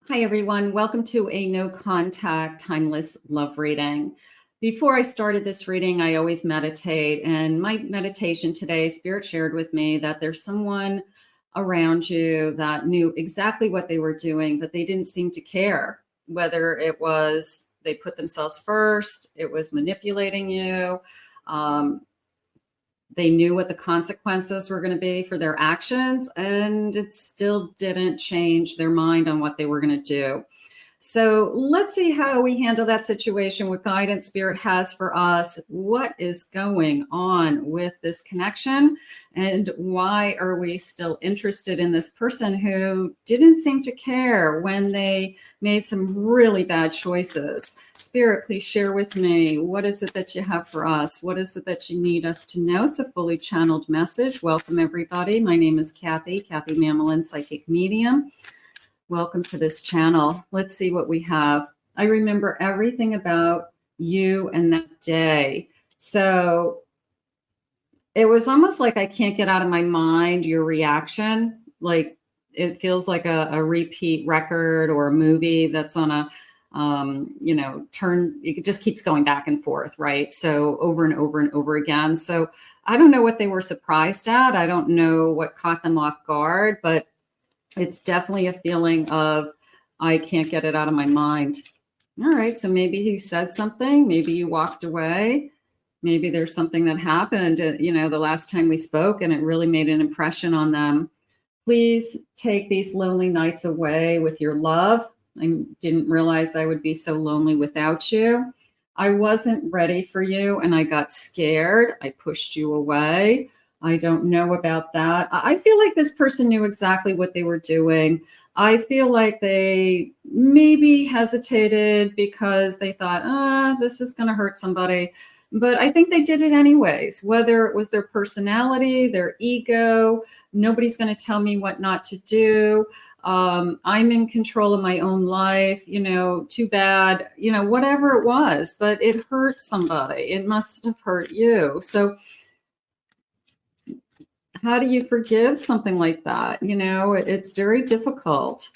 Hi, everyone. Welcome to a no contact, timeless love reading. Before I started this reading, I always meditate. And my meditation today, Spirit shared with me that there's someone around you that knew exactly what they were doing, but they didn't seem to care. Whether it was they put themselves first, it was manipulating you. They knew what the consequences were going to be for their actions, and it still didn't change their mind on what they were going to do. So let's see how we handle that situation, what guidance Spirit has for us, what is going on with this connection, and why are we still interested in this person who didn't seem to care when they made some really bad choices. Spirit, please share with me, what is it that you have for us? What is it that you need us to know? It's a fully channeled message. Welcome, everybody. My name is Kathy Mamelin, Psychic Medium. Welcome to this channel. Let's see what we have. I remember everything about you and that day. So it was almost like I can't get out of my mind your reaction. Like it feels like a repeat record or a movie that's on a, it just keeps going back and forth, right? So over and over and over again. So I don't know what they were surprised at. I don't know what caught them off guard, but it's definitely a feeling of, I can't get it out of my mind. All right, so maybe you said something, maybe you walked away, maybe there's something that happened, the last time we spoke and it really made an impression on them. Please take these lonely nights away with your love. I didn't realize I would be so lonely without you. I wasn't ready for you and I got scared. I pushed you away. I don't know about that. I feel like this person knew exactly what they were doing. I feel like they maybe hesitated because they thought, this is going to hurt somebody. But I think they did it anyways, whether it was their personality, their ego. Nobody's going to tell me what not to do. I'm in control of my own life, too bad, whatever it was, but it hurt somebody. It must have hurt you. So how do you forgive something like that? It's very difficult.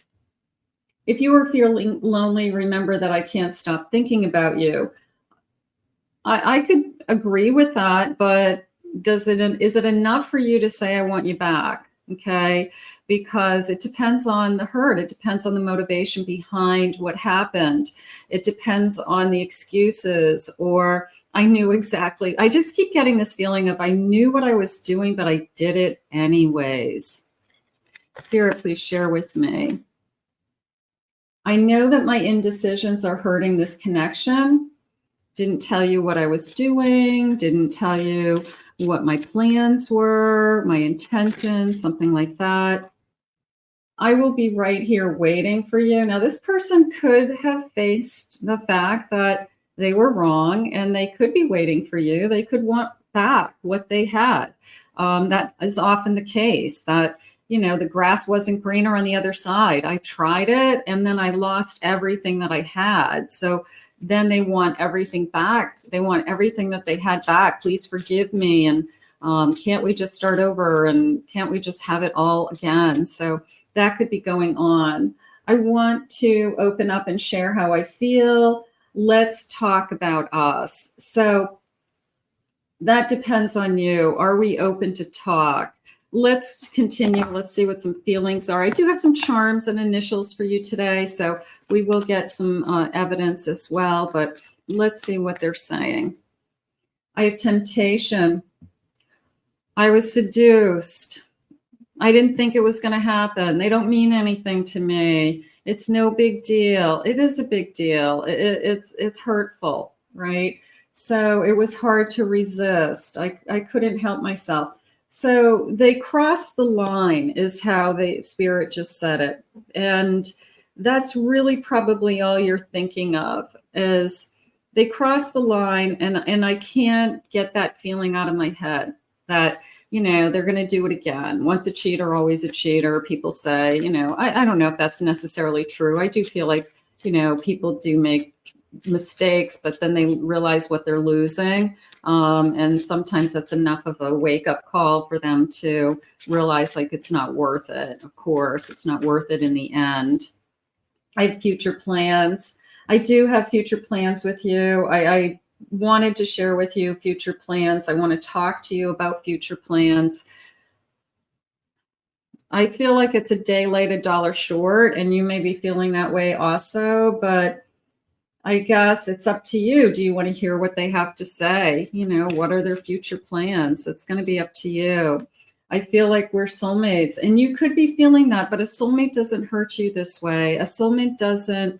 If you are feeling lonely, remember that I can't stop thinking about you. I could agree with that, but is it enough for you to say, I want you back? Okay. Because it depends on the hurt. It depends on the motivation behind what happened. It depends on the excuses, or I knew exactly. I just keep getting this feeling of I knew what I was doing, but I did it anyways. Spirit, please share with me. I know that my indecisions are hurting this connection. Didn't tell you what I was doing, didn't tell you what my plans were, my intentions, something like that. I will be right here waiting for you. Now, this person could have faced the fact that they were wrong and they could be waiting for you. They could want back what they had. That is often the case, that the grass wasn't greener on the other side. I tried it and then I lost everything that I had. So then they want everything back. They want everything that they had back. Please forgive me. And can't we just start over? And can't we just have it all again? So that could be going on. I want to open up and share how I feel. Let's talk about us. So that depends on you. Are we open to talk? Let's continue. Let's see what some feelings are. I do have some charms and initials for you today, so we will get some evidence as well, but let's see what they're saying. I have temptation. I was seduced. I didn't think it was going to happen. They don't mean anything to me. It's no big deal. It is a big deal. It's hurtful, right? So it was hard to resist. I couldn't help myself. So they crossed the line is how the Spirit just said it. And that's really probably all you're thinking of, is they crossed the line, and I can't get that feeling out of my head that, they're going to do it again. Once a cheater, always a cheater, people say. I don't know if that's necessarily true. I do feel like, people do make mistakes, but then they realize what they're losing. And sometimes that's enough of a wake-up call for them to realize, like, it's not worth it. Of course, it's not worth it in the end. I have future plans. I do have future plans with you. I wanted to share with you future plans. I want to talk to you about future plans. I feel like it's a day late, a dollar short, and you may be feeling that way also, but I guess it's up to you. Do you want to hear what they have to say? You know, what are their future plans? It's going to be up to you. I feel like we're soulmates, and you could be feeling that, but a soulmate doesn't hurt you this way. A soulmate doesn't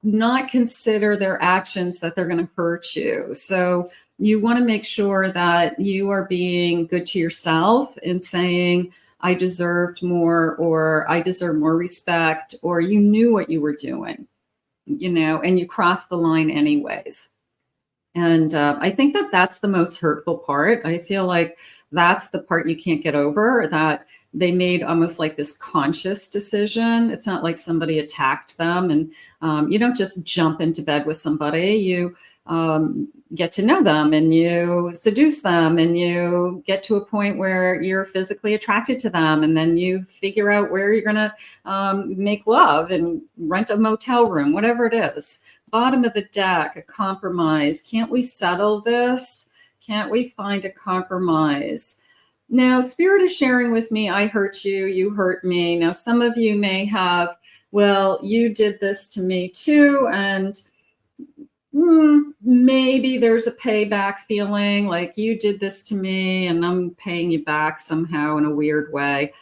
not consider their actions that they're going to hurt you. So you want to make sure that you are being good to yourself and saying, I deserved more, or I deserve more respect, or you knew what you were doing, you know, and you crossed the line anyways. And I think that that's the most hurtful part. I feel like that's the part you can't get over, that they made almost like this conscious decision. It's not like somebody attacked them. And you don't just jump into bed with somebody. You get to know them, and you seduce them, and you get to a point where you're physically attracted to them. And then you figure out where you're going to make love and rent a motel room, whatever it is. Bottom of the deck, a compromise. Can't we settle this? Can't we find a compromise? Now, Spirit is sharing with me, I hurt you, you hurt me. Now, some of you may have, well, you did this to me too, and maybe there's a payback feeling, like you did this to me and I'm paying you back somehow in a weird way.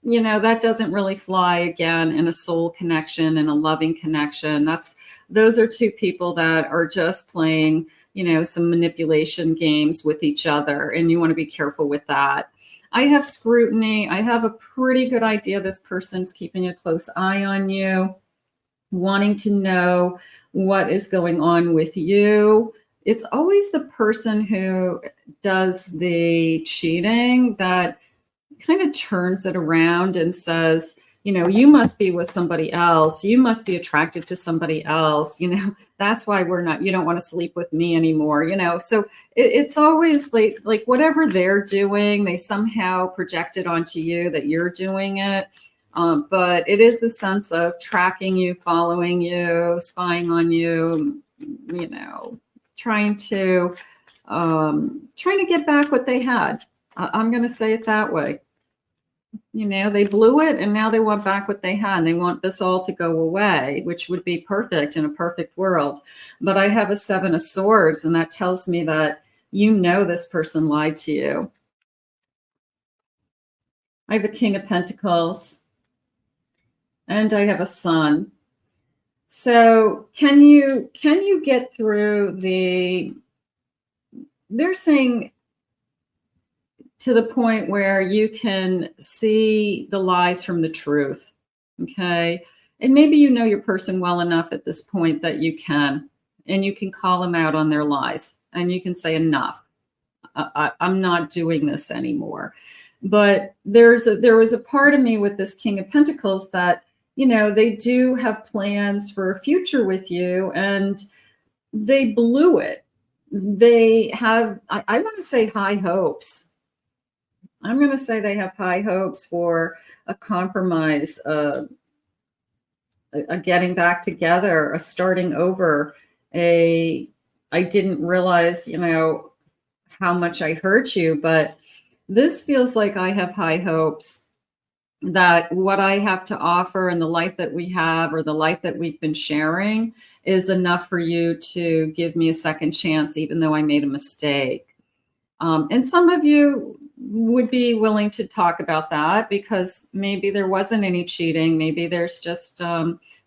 You know, that doesn't really fly again in a soul connection and a loving connection. Those are two people that are just playing, you know, some manipulation games with each other, and you want to be careful with that. I have scrutiny. I have a pretty good idea this person's keeping a close eye on you, wanting to know what is going on with you. It's always the person who does the cheating that kind of turns it around and says, you know, you must be with somebody else. You must be attracted to somebody else. You know, that's why you don't want to sleep with me anymore. You know, so it's always like whatever they're doing, they somehow project it onto you that you're doing it. But it is the sense of tracking you, following you, spying on you, you know, trying to get back what they had. I'm going to say it that way. You know, they blew it, and now they want back what they had. And they want this all to go away, which would be perfect in a perfect world. But I have a 7 of Swords, and that tells me that, you know, this person lied to you. I have a King of Pentacles, and I have a Sun. So can you get through they're saying, to the point where you can see the lies from the truth, okay? And maybe you know your person well enough at this point that you can call them out on their lies, and you can say, enough. I'm not doing this anymore. But there was a part of me with this King of Pentacles that, you know, they do have plans for a future with you, and they blew it. They have, I want to say, high hopes. I'm going to say they have high hopes for a compromise, a getting back together, a starting over, I didn't realize, you know, how much I hurt you, but this feels like I have high hopes that what I have to offer and the life that we have, or the life that we've been sharing, is enough for you to give me a second chance, even though I made a mistake. And some of you would be willing to talk about that, because maybe there wasn't any cheating. Maybe there's just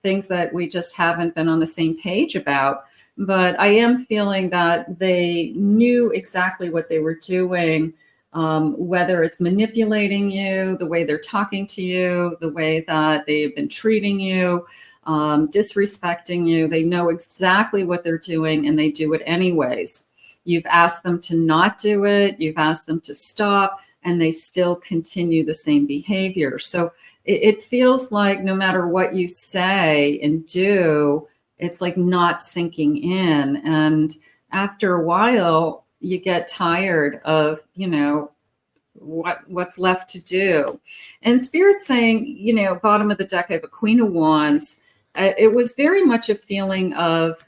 things that we just haven't been on the same page about. But I am feeling that they knew exactly what they were doing, whether it's manipulating you, the way they're talking to you, the way that they've been treating you, disrespecting you. They know exactly what they're doing, and they do it anyways. You've asked them to not do it. You've asked them to stop, and they still continue the same behavior. So it feels like no matter what you say and do, it's like not sinking in. And after a while, you get tired of, you know, what's left to do. And Spirit's saying, you know, bottom of the deck, I have a Queen of Wands. It was very much a feeling of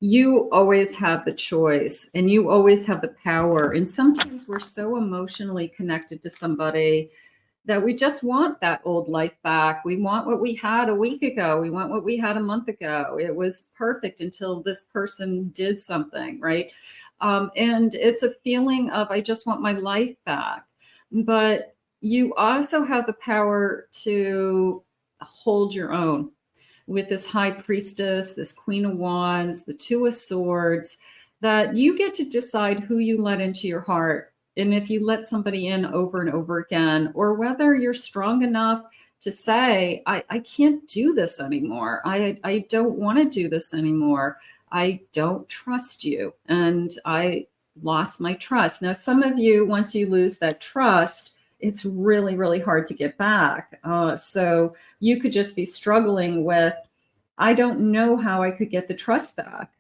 you always have the choice and you always have the power. And sometimes we're so emotionally connected to somebody that we just want that old life back. We want what we had a week ago. We want what we had a month ago. It was perfect until this person did something, right? And it's a feeling of, I just want my life back. But you also have the power to hold your own with this High Priestess, this Queen of Wands, the Two of Swords, that you get to decide who you let into your heart. And if you let somebody in over and over again, or whether you're strong enough to say, I can't do this anymore. I don't want to do this anymore. I don't trust you. And I lost my trust. Now, some of you, once you lose that trust, it's really, really hard to get back. So you could just be struggling with, I don't know how I could get the trust back.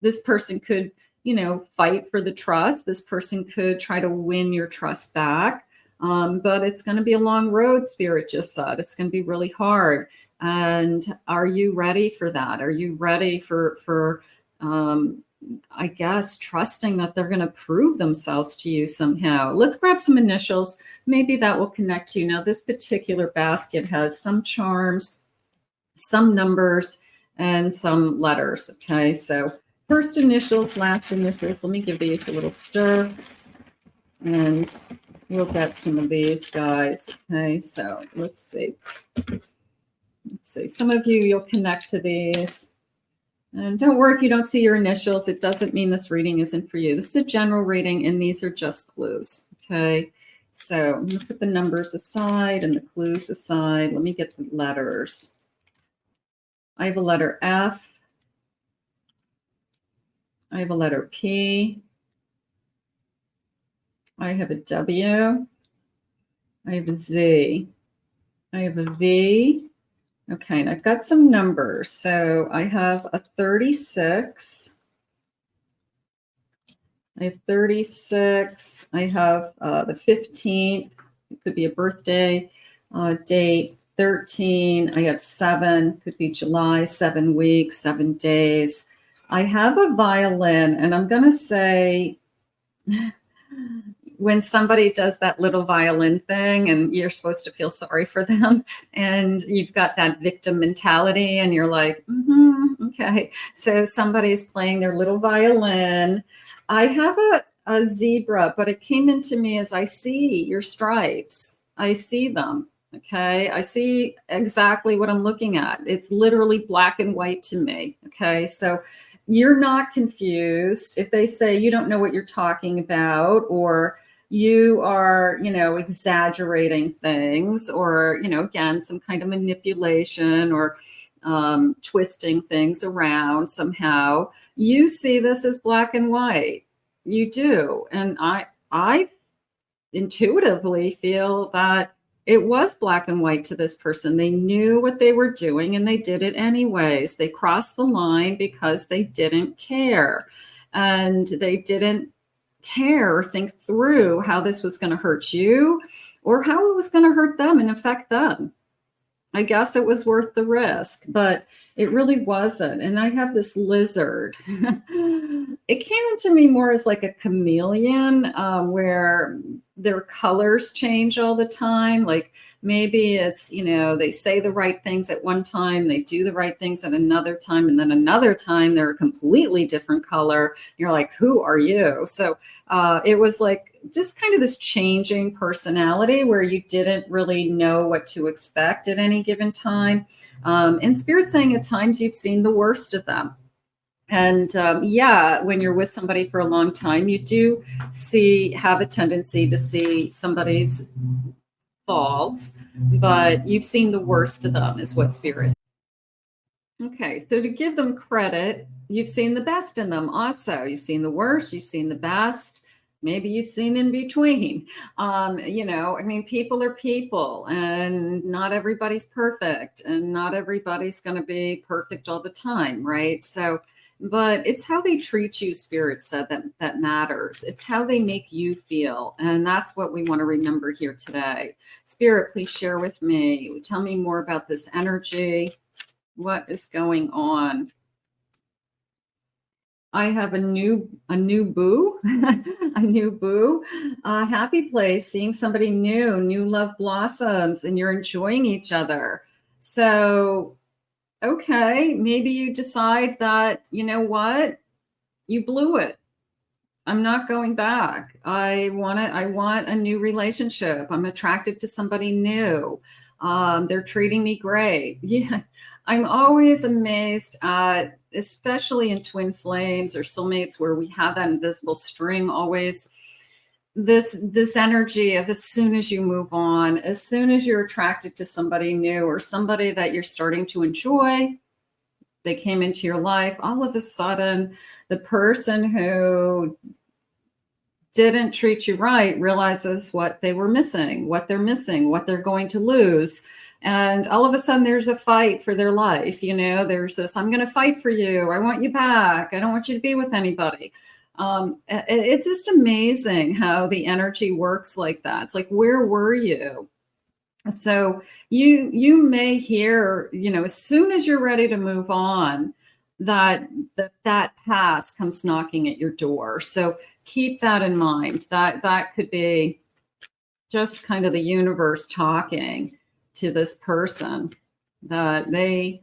This person could, you know, fight for the trust. This person could try to win your trust back. But it's going to be a long road, Spirit just said. It's going to be really hard. And are you ready for that? Are you ready for I guess, trusting that they're going to prove themselves to you somehow? Let's grab some initials. Maybe that will connect to you. Now, this particular basket has some charms, some numbers, and some letters. Okay, so first initials, last initials. Let me give these a little stir, and we'll get some of these guys. Okay, so let's see. Let's see. Some of you, you'll connect to these. And don't worry if you don't see your initials. It doesn't mean this reading isn't for you. This is a general reading, and these are just clues. Okay, so I'm going to put the numbers aside and the clues aside. Let me get the letters. I have a letter F. I have a letter P. I have a W. I have a Z. I have a V. Okay, and I've got some numbers. So I have a 36. I have 36. I have the 15th. It could be a birthday date. 13. I have 7. Could be July. 7 weeks, 7 days. I have a violin, and I'm going to say, when somebody does that little violin thing and you're supposed to feel sorry for them and you've got that victim mentality and you're like, okay. So somebody's playing their little violin. I have a zebra, but it came into me as I see your stripes. I see them. Okay. I see exactly what I'm looking at. It's literally black and white to me. Okay. So you're not confused if they say you don't know what you're talking about, or you are, you know, exaggerating things, or, you know, again, some kind of manipulation or twisting things around somehow. You see this as black and white. You do. And I intuitively feel that it was black and white to this person. They knew what they were doing and they did it anyways. They crossed the line because they didn't care. And they didn't care or think through how this was going to hurt you or how it was going to hurt them and affect them. I guess it was worth the risk, but it really wasn't. And I have this lizard. It came into me more as like a chameleon, where their colors change all the time. Like maybe it's, you know, they say the right things at one time, they do the right things at another time, and then another time they're a completely different color. You're like, who are you? So it was like just kind of this changing personality where you didn't really know what to expect at any given time. And Spirit's saying at times you've seen the worst of them. And yeah, when you're with somebody for a long time, you do have a tendency to see somebody's faults, but you've seen the worst of them is what Spirit. Okay, so to give them credit, you've seen the best in them also. You've seen the worst, you've seen the best. Maybe you've seen in between. You know, I mean, people are people, and not everybody's perfect, and not everybody's going to be perfect all the time, right? So but it's how they treat you, Spirit said, that matters. It's how they make you feel. And that's what we want to remember here today. Spirit, please share with me. Tell me more about this energy. What is going on? I have a new boo, a new boo, happy place, seeing somebody new love blossoms, and you're enjoying each other. So, okay, maybe you decide that, you know what, you blew it. I'm not going back. I want a new relationship. I'm attracted to somebody new. They're treating me great. Yeah. I'm always amazed at, especially in twin flames or soulmates, where we have that invisible string always, this energy of as soon as you move on, as soon as you're attracted to somebody new or somebody that you're starting to enjoy, they came into your life, all of a sudden, the person who didn't treat you right realizes what they were missing, what they're missing, what they're going to lose. And all of a sudden there's a fight for their life. You know, there's this, I'm going to fight for you. I want you back. I don't want you to be with anybody. It's just amazing how the energy works like that. It's like, where were you? So you may hear, you know, as soon as you're ready to move on, that past comes knocking at your door. So keep that in mind. That could be just kind of the universe talking to this person, that they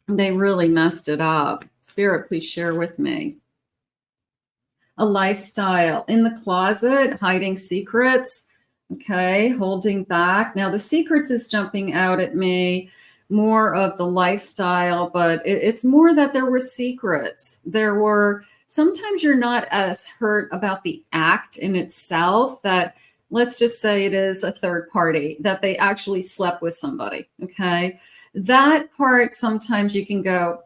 really messed it up. Spirit, please share with me. A lifestyle in the closet, hiding secrets. Okay, holding back. Now the secrets is jumping out at me, more of the lifestyle, but it's more that there were secrets. There were, sometimes you're not as hurt about the act in itself, that let's just say it is a third party, that they actually slept with somebody. Okay, that part, sometimes you can go,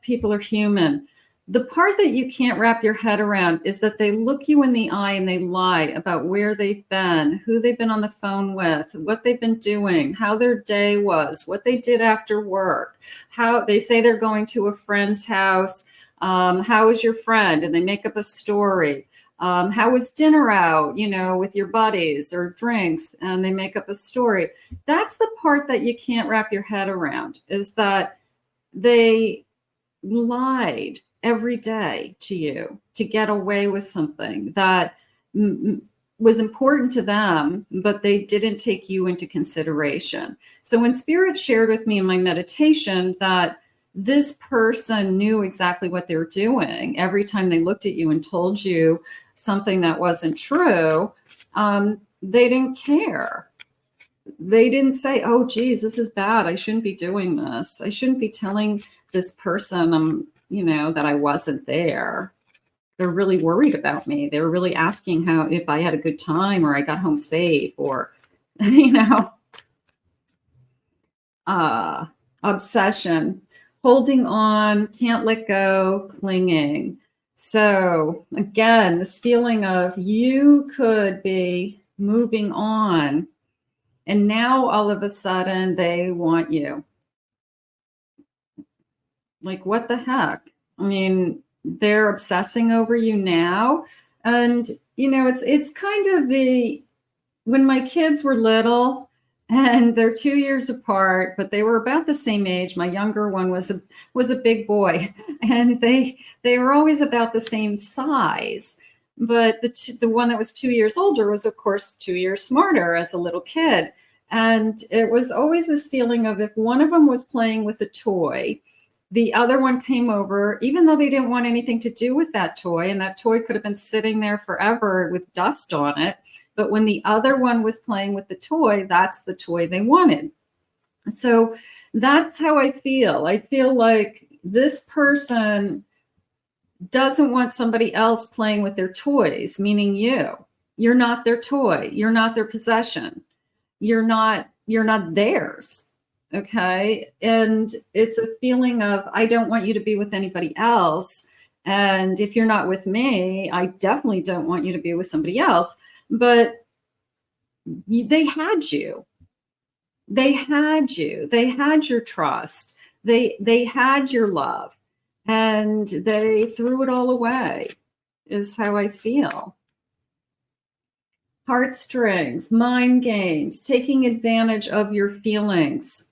people are human. The part that you can't wrap your head around is that they look you in the eye and they lie about where they've been, who they've been on the phone with, what they've been doing, how their day was, what they did after work, how they say they're going to a friend's house. How is your friend? And they make up a story. How was dinner out, you know, with your buddies, or drinks, and they make up a story. That's the part that you can't wrap your head around, is that they lied every day to you to get away with something that was important to them, but they didn't take you into consideration. So when Spirit shared with me in my meditation that this person knew exactly what they were doing every time they looked at you and told you something that wasn't true, they didn't care. They didn't say, oh, geez, this is bad. I shouldn't be doing this. I shouldn't be telling this person, you know, that I wasn't there. They're really worried about me. They were really asking if I had a good time, or I got home safe, or, you know, obsession, holding on, can't let go, clinging. So again, this feeling of you could be moving on, and now all of a sudden they want you. Like, what the heck? I mean, they're obsessing over you now. And, you know, it's kind of when my kids were little, and they're 2 years apart, but they were about the same age. My younger one was a big boy, and they were always about the same size. But the one that was 2 years older was, of course, 2 years smarter as a little kid. And it was always this feeling of, if one of them was playing with a toy, the other one came over, even though they didn't want anything to do with that toy, and that toy could have been sitting there forever with dust on it. But when the other one was playing with the toy, that's the toy they wanted. So that's how I feel. I feel like this person doesn't want somebody else playing with their toys, meaning you. You're not their toy. You're not their possession. You're not theirs. Okay. And it's a feeling of, I don't want you to be with anybody else. And if you're not with me, I definitely don't want you to be with somebody else. But they had you. They had you. They had your trust. They had your love. and they threw it all away, is how I feel. Heartstrings, mind games, taking advantage of your feelings.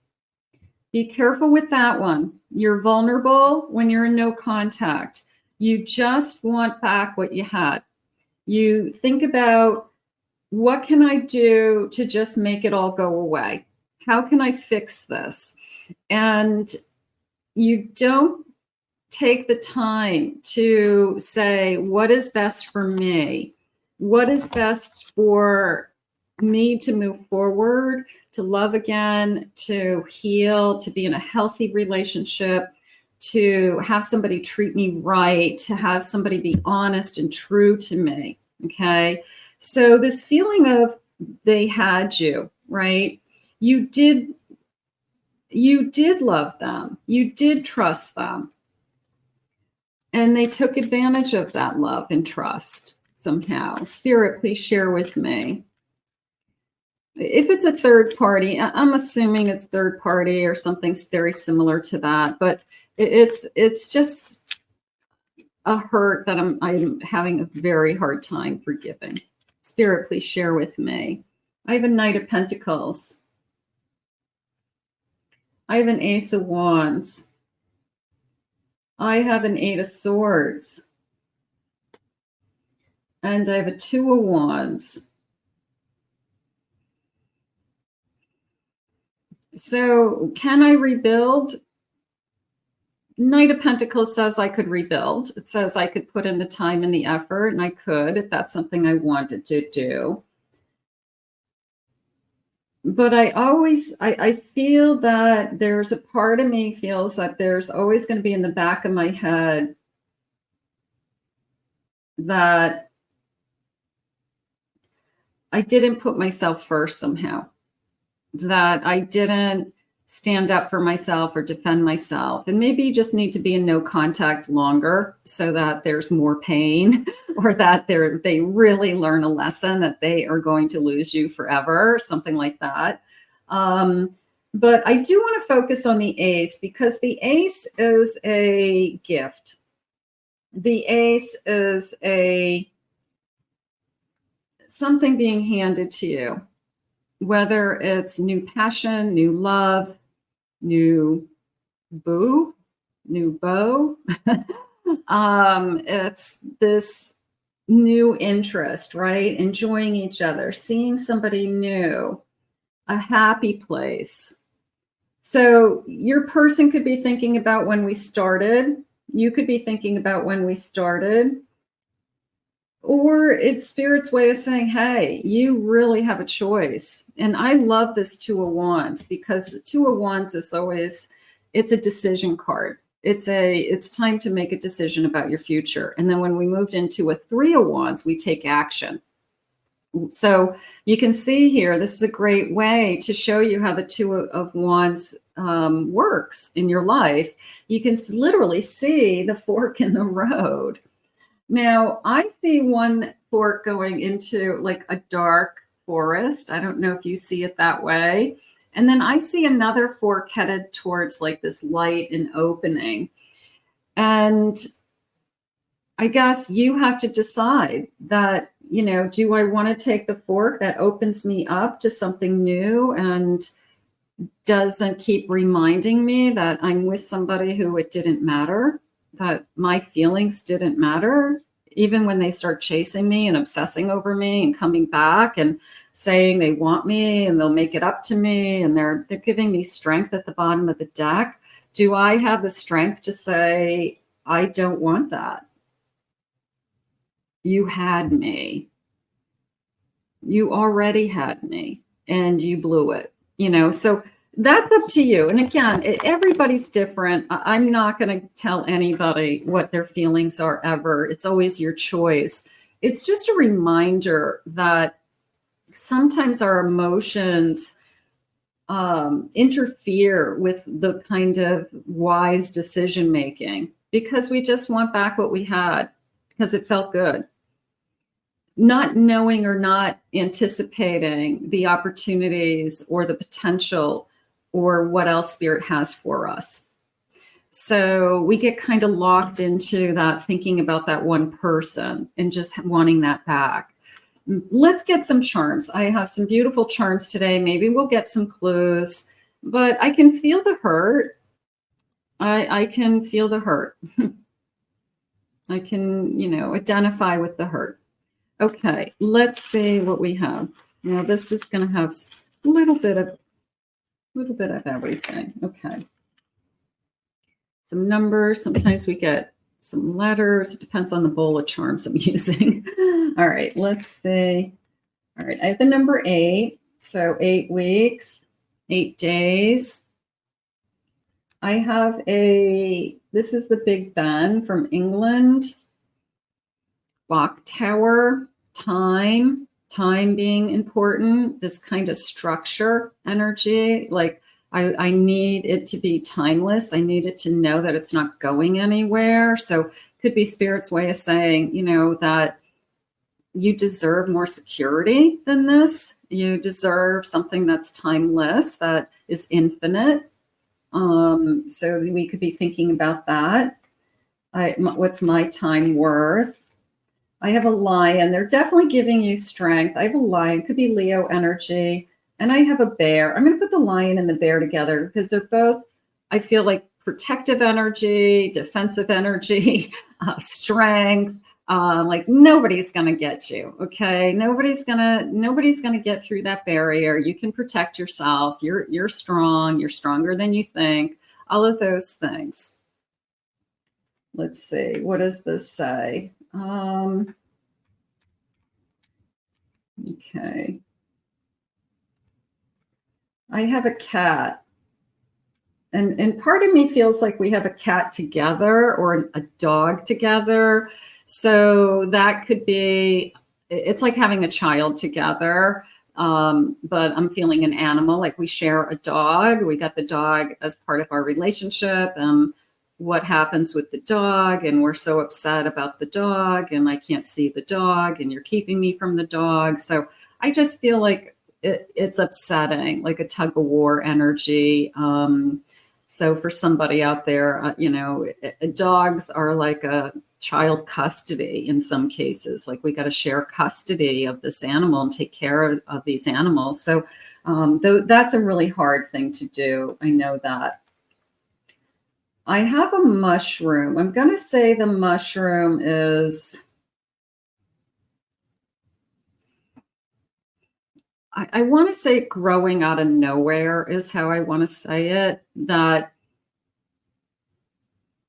Be careful with that one. You're vulnerable when you're in no contact. You just want back what you had. You think about, what can I do to just make it all go away? How can I fix this? And you don't take the time to say, what is best for me? What is best for me to move forward, to love again, to heal, to be in a healthy relationship, to have somebody treat me right, to have somebody be honest and true to me. Okay. So this feeling of they had you, right? You did love them. You did trust them. And they took advantage of that love and trust somehow. Spirit, please share with me. If it's a third party, I'm assuming it's third party or something very similar to that, but it's just a hurt that I'm having a very hard time forgiving. Spirit, please share with me. I have a Knight of Pentacles. I have an Ace of Wands. I have an Eight of Swords. And I have a Two of Wands. So can I rebuild? Knight of Pentacles says I could rebuild. It says I could put in the time and the effort, and I could if that's something I wanted to do. But I feel that there's a part of me feels that there's always going to be in the back of my head that I didn't put myself first somehow, that I didn't stand up for myself or defend myself. And maybe you just need to be in no contact longer so that there's more pain, or that they really learn a lesson that they are going to lose you forever, something like that. But I do want to focus on the Ace, because the Ace is a gift. The Ace is something being handed to you, whether it's new passion, new love, new beau. It's this new interest, right? Enjoying each other, seeing somebody new, a happy place. So your person could be thinking about when we started. You could be thinking about when we started. Or it's Spirit's way of saying, hey, you really have a choice. And I love this Two of Wands, because the Two of Wands is always, it's a decision card. It's time to make a decision about your future. And then when we moved into a Three of Wands, we take action. So you can see here, this is a great way to show you how the Two of Wands works in your life. You can literally see the fork in the road. Now, I see one fork going into like a dark forest. I don't know if you see it that way. And then I see another fork headed towards like this light and opening. And I guess you have to decide that, you know, do I want to take the fork that opens me up to something new and doesn't keep reminding me that I'm with somebody who it didn't matter, that my feelings didn't matter, even when they start chasing me and obsessing over me and coming back and saying they want me and they'll make it up to me and they're giving me strength at the bottom of the deck. Do I have the strength to say, I don't want that? You had me. You already had me and you blew it, you know? So that's up to you. And again, everybody's different. I'm not going to tell anybody what their feelings are ever. It's always your choice. It's just a reminder that sometimes our emotions interfere with the kind of wise decision making, because we just want back what we had because it felt good. Not knowing or not anticipating the opportunities or the potential or what else Spirit has for us. So we get kind of locked into that, thinking about that one person and just wanting that back. Let's get some charms. I have some beautiful charms today. Maybe we'll get some clues, but I can feel the hurt. I can feel the hurt. I can, identify with the hurt. Okay, let's see what we have. Now this is going to have a little bit of everything. Okay. Some numbers. Sometimes we get some letters. It depends on the bowl of charms I'm using. All right, let's see. All right, I have the number 8. So 8 weeks, 8 days. I have this is the Big Ben from England. Clock tower, time being important, this kind of structure energy. Like I need it to be timeless. I need it to know that it's not going anywhere. So could be Spirit's way of saying, that you deserve more security than this. You deserve something that's timeless, that is infinite. So we could be thinking about that. What's my time worth? I have a lion. They're definitely giving you strength. I have a lion. Could be Leo energy. And I have a bear. I'm going to put the lion and the bear together because they're both, I feel like, protective energy, defensive energy, strength. Like nobody's going to get you. Okay. Nobody's going to get through that barrier. You can protect yourself. You're strong. You're stronger than you think. All of those things. Let's see. What does this say? Okay. I have a cat. And part of me feels like we have a cat together or a dog together. So that could be, it's like having a child together. But I'm feeling an animal, like we share a dog. We got the dog as part of our relationship. What happens with the dog, and we're so upset about the dog, and I can't see the dog, and you're keeping me from the dog. So I just feel like it's upsetting, like a tug of war energy. So for somebody out there, dogs are like a child custody in some cases. Like we got to share custody of this animal and take care of these animals. So that's a really hard thing to do. I know that. I have a mushroom. I'm going to say the mushroom is, I want to say growing out of nowhere is how I want to say it, that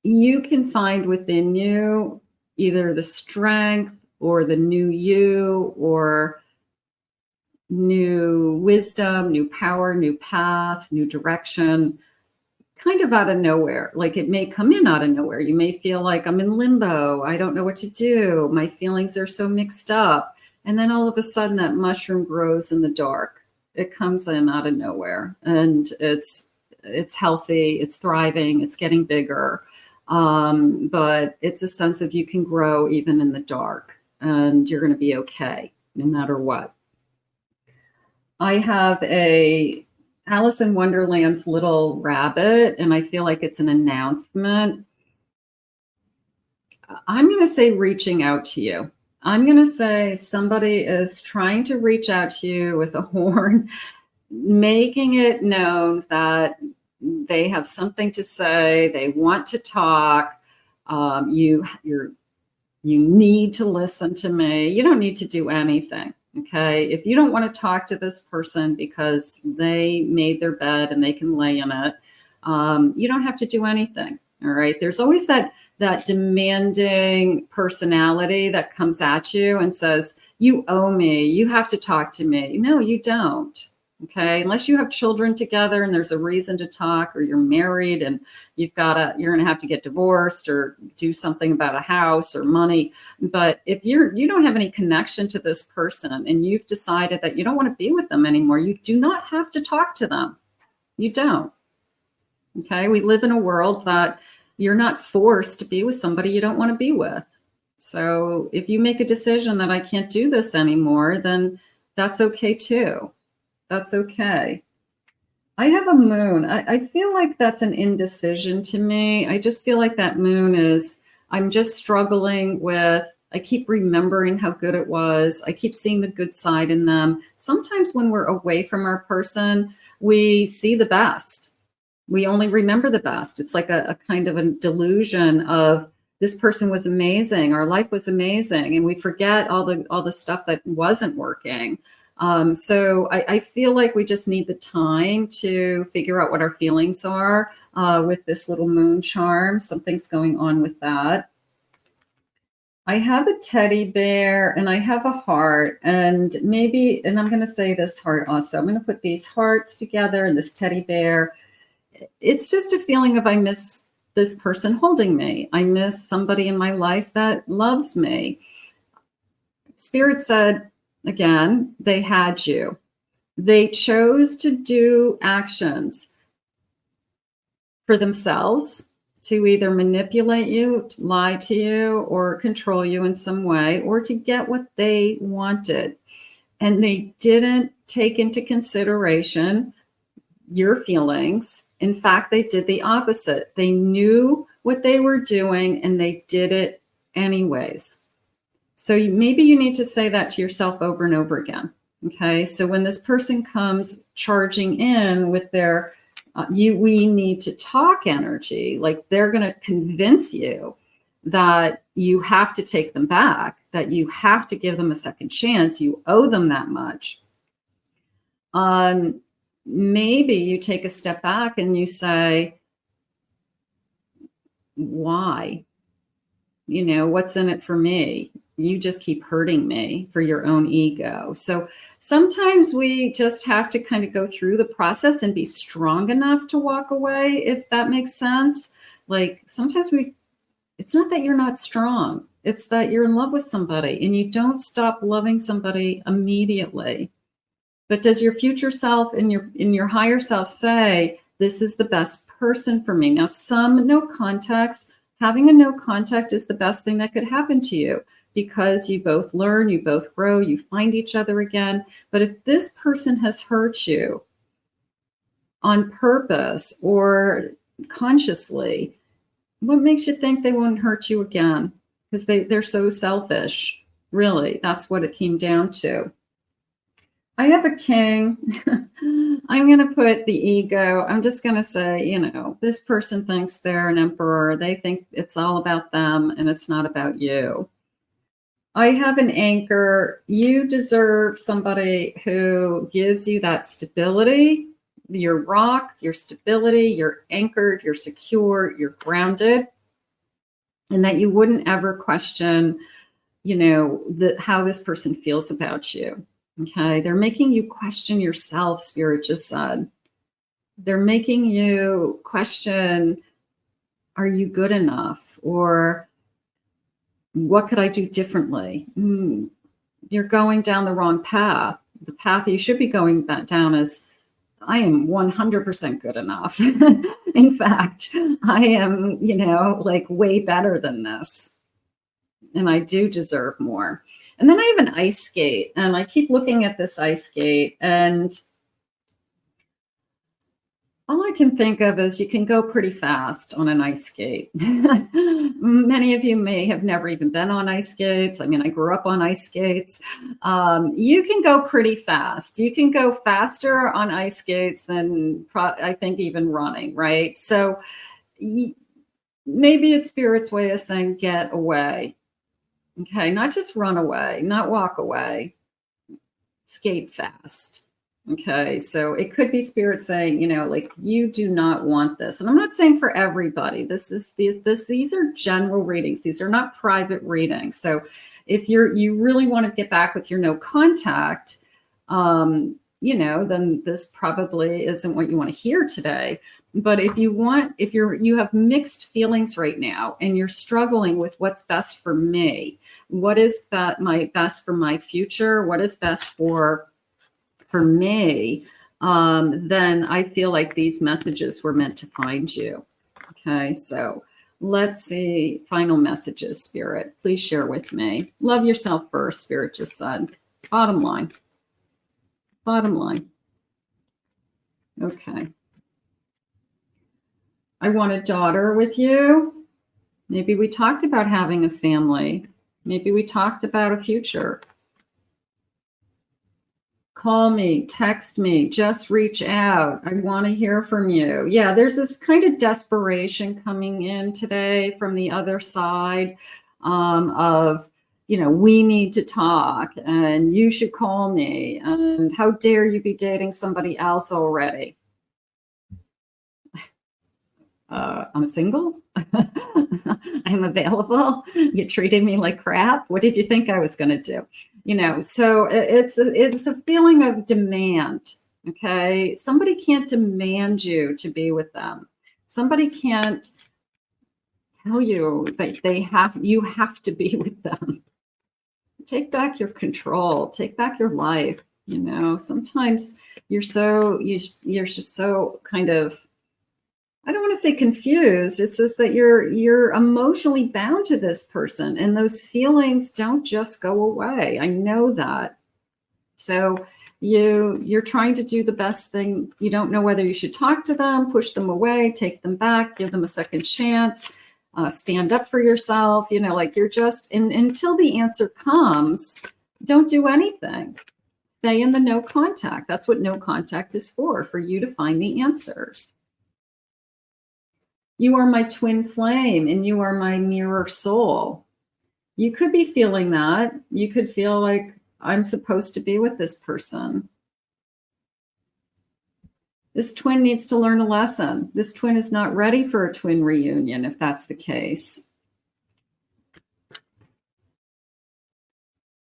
you can find within you either the strength or the new you or new wisdom, new power, new path, new direction. Kind of out of nowhere. Like it may come in out of nowhere. You may feel like I'm in limbo. I don't know what to do. My feelings are so mixed up. And then all of a sudden that mushroom grows in the dark. It comes in out of nowhere and it's healthy. It's thriving. It's getting bigger. But it's a sense of you can grow even in the dark and you're going to be okay no matter what. I have a Alice in Wonderland's little rabbit, and I feel like it's an announcement. I'm going to say reaching out to you. I'm going to say somebody is trying to reach out to you with a horn, making it known that they have something to say. They want to talk. You need to listen to me. You don't need to do anything. Okay. If you don't want to talk to this person because they made their bed and they can lay in it, you don't have to do anything. All right. There's always that demanding personality that comes at you and says, you owe me, you have to talk to me. No, you don't. Okay. Unless you have children together and there's a reason to talk, or you're married and you're going to have to get divorced or do something about a house or money. But if you don't have any connection to this person and you've decided that you don't want to be with them anymore, you do not have to talk to them. You don't. Okay. We live in a world that you're not forced to be with somebody you don't want to be with. So if you make a decision that I can't do this anymore, then that's okay too. That's okay. I have a moon. I feel like that's an indecision to me. I just feel like that moon is, I'm just struggling with, I keep remembering how good it was. I keep seeing the good side in them. Sometimes when we're away from our person, we see the best. We only remember the best. It's like a kind of a delusion of this person was amazing, our life was amazing, and we forget all the stuff that wasn't working. So I feel like we just need the time to figure out what our feelings are with this little moon charm. Something's going on with that. I have a teddy bear and I have a heart, and maybe, and I'm going to say this heart also. I'm going to put these hearts together and this teddy bear. It's just a feeling of, I miss this person holding me. I miss somebody in my life that loves me. Spirit said, again, they had you. They chose to do actions for themselves, to either manipulate you, to lie to you, or control you in some way, or to get what they wanted. And they didn't take into consideration your feelings. In fact, they did the opposite. They knew what they were doing and they did it anyways. So maybe you need to say that to yourself over and over again. Okay. So when this person comes charging in with their, we need to talk energy, like they're going to convince you that you have to take them back, that you have to give them a second chance. You owe them that much. Maybe you take a step back and you say, why? You know, what's in it for me? You just keep hurting me for your own ego. So sometimes we just have to kind of go through the process and be strong enough to walk away, if that makes sense. Like sometimes it's not that you're not strong. It's that you're in love with somebody and you don't stop loving somebody immediately. But does your future self and your higher self say, this is the best person for me? Now, some no contacts, having a no contact is the best thing that could happen to you, because you both learn, you both grow, you find each other again. But if this person has hurt you on purpose or consciously, what makes you think they won't hurt you again? Because they're so selfish. Really, that's what it came down to. I have a king. I'm going to put the ego. I'm just going to say, you know, this person thinks they're an emperor. They think it's all about them and it's not about you. I have an anchor. You deserve somebody who gives you that stability, your rock, your stability, you're anchored, you're secure, you're grounded, and that you wouldn't ever question, you know, how this person feels about you. Okay, they're making you question yourself, Spirit just said. They're making you question, are you good enough? Or what could I do differently? You're going down the wrong path. The path you should be going down is, I am 100% good enough. In fact, I am, you know, like way better than this. And I do deserve more. And then I have an ice skate, and I keep looking at this ice skate, and all I can think of is you can go pretty fast on an ice skate. Many of you may have never even been on ice skates. I mean, I grew up on ice skates. You can go pretty fast. You can go faster on ice skates than I think even running, right? So maybe it's Spirit's way of saying, get away. Okay, not just run away, not walk away, skate fast. Okay, so it could be Spirit saying, you know, like, you do not want this. And I'm not saying for everybody. These are general readings. These are not private readings. So if you really want to get back with your no contact, you know, then this probably isn't what you want to hear today. But if you have mixed feelings right now and you're struggling with what's best for me, what is my best for my future, what is best for me, then I feel like these messages were meant to find you. Okay, so let's see. Final messages, Spirit. Please share with me. Love yourself first, Spirit just said. Bottom line. Bottom line. Okay. I want a daughter with you. Maybe we talked about having a family. Maybe we talked about a future. Call me, text me, just reach out. I want to hear from you. Yeah, there's this kind of desperation coming in today from the other side of, we need to talk and you should call me. And how dare you be dating somebody else already? I'm single. I'm available. You treated me like crap. What did you think I was going to do? So it's a feeling of demand. Okay. Somebody can't demand you to be with them. Somebody can't tell you that you have to be with them. Take back your control, take back your life. Sometimes you're just so kind of, I don't want to say confused. It's just that you're emotionally bound to this person, and those feelings don't just go away. I know that. So you're trying to do the best thing. You don't know whether you should talk to them, push them away, take them back, give them a second chance, stand up for yourself. You're just until the answer comes. Don't do anything. Stay in the no contact. That's what no contact is for you to find the answers. You are my twin flame and you are my mirror soul. You could be feeling that. You could feel like I'm supposed to be with this person. This twin needs to learn a lesson. This twin is not ready for a twin reunion, if that's the case.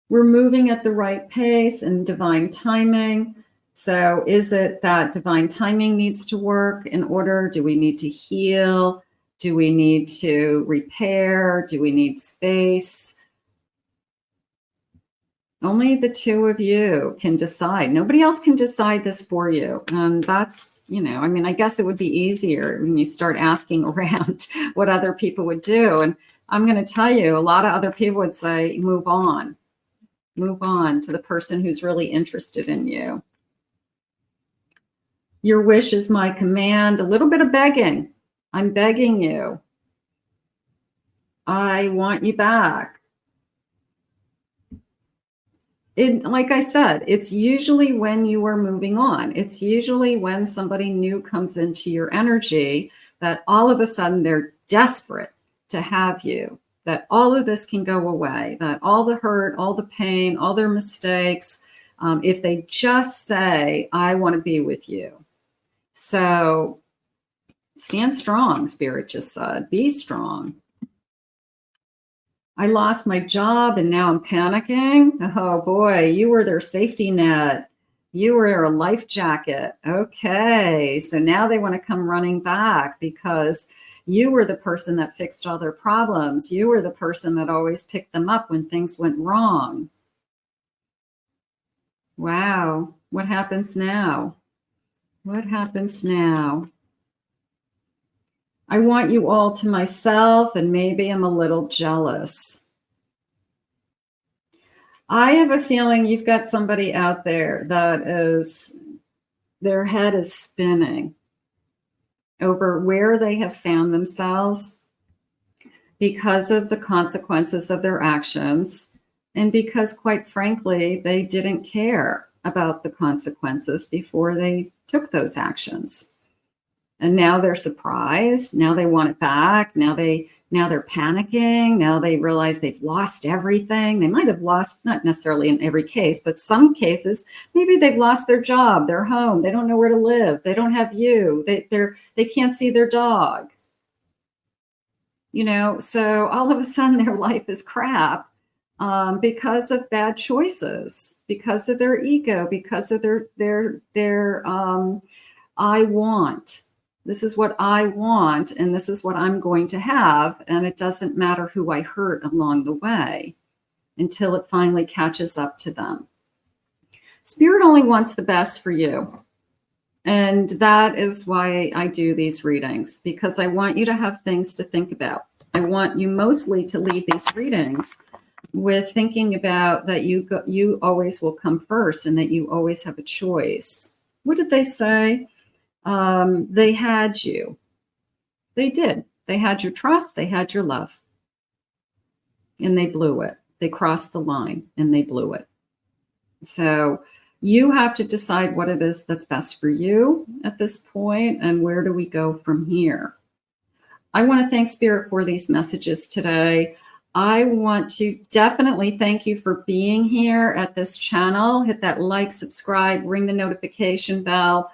We're moving at the right pace and divine timing. So is it that divine timing needs to work in order? Do we need to heal? Do we need to repair? Do we need space? Only the two of you can decide. Nobody else can decide this for you. And that's, I guess it would be easier when you start asking around what other people would do. And I'm going to tell you, a lot of other people would say, move on. Move on to the person who's really interested in you. Your wish is my command. A little bit of begging. I'm begging you. I want you back. Like I said, it's usually when you are moving on. It's usually when somebody new comes into your energy that all of a sudden they're desperate to have you, that all of this can go away, that all the hurt, all the pain, all their mistakes, if they just say, I want to be with you. So stand strong, Spirit just said. Be strong. I lost my job and now I'm panicking. Oh boy, you were their safety net. You were a life jacket. Okay, so now they want to come running back because you were the person that fixed all their problems. You were the person that always picked them up when things went wrong. Wow, what happens now? What happens now? I want you all to myself, and maybe I'm a little jealous. I have a feeling you've got somebody out there that their head is spinning over where they have found themselves because of the consequences of their actions, and because, quite frankly, they didn't care about the consequences before they took those actions. And now they're surprised. Now they want it back. Now they're panicking. Now they realize they've lost everything. They might have lost, not necessarily in every case, but some cases, maybe they've lost their job, their home. They don't know where to live. They don't have you. They can't see their dog. So all of a sudden their life is crap. Because of bad choices, because of their ego, because of their I want. This is what I want, and this is what I'm going to have, and it doesn't matter who I hurt along the way until it finally catches up to them. Spirit only wants the best for you. And that is why I do these readings, because I want you to have things to think about. I want you mostly to leave these readings with thinking about that you always will come first and that you always have a choice. What did they say? They had you. They did. They had your trust. They had your love. And they blew it. They crossed the line and they blew it. So you have to decide what it is that's best for you at this point, and where do we go from here? I want to thank Spirit for these messages today. I want to definitely thank you for being here at this channel. Hit that like, subscribe, ring the notification bell,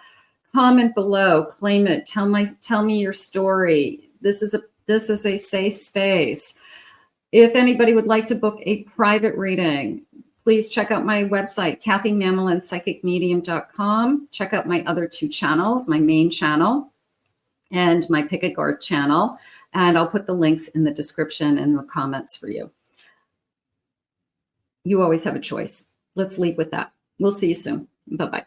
comment below, claim it, tell me your story. This is a safe space. If anybody would like to book a private reading, please check out my website, KathyMammelonPsychicMedium.com. Check out my other two channels, my main channel and my Pick a Card channel. And I'll put the links in the description and the comments for you. You always have a choice. Let's leave with that. We'll see you soon. Bye-bye.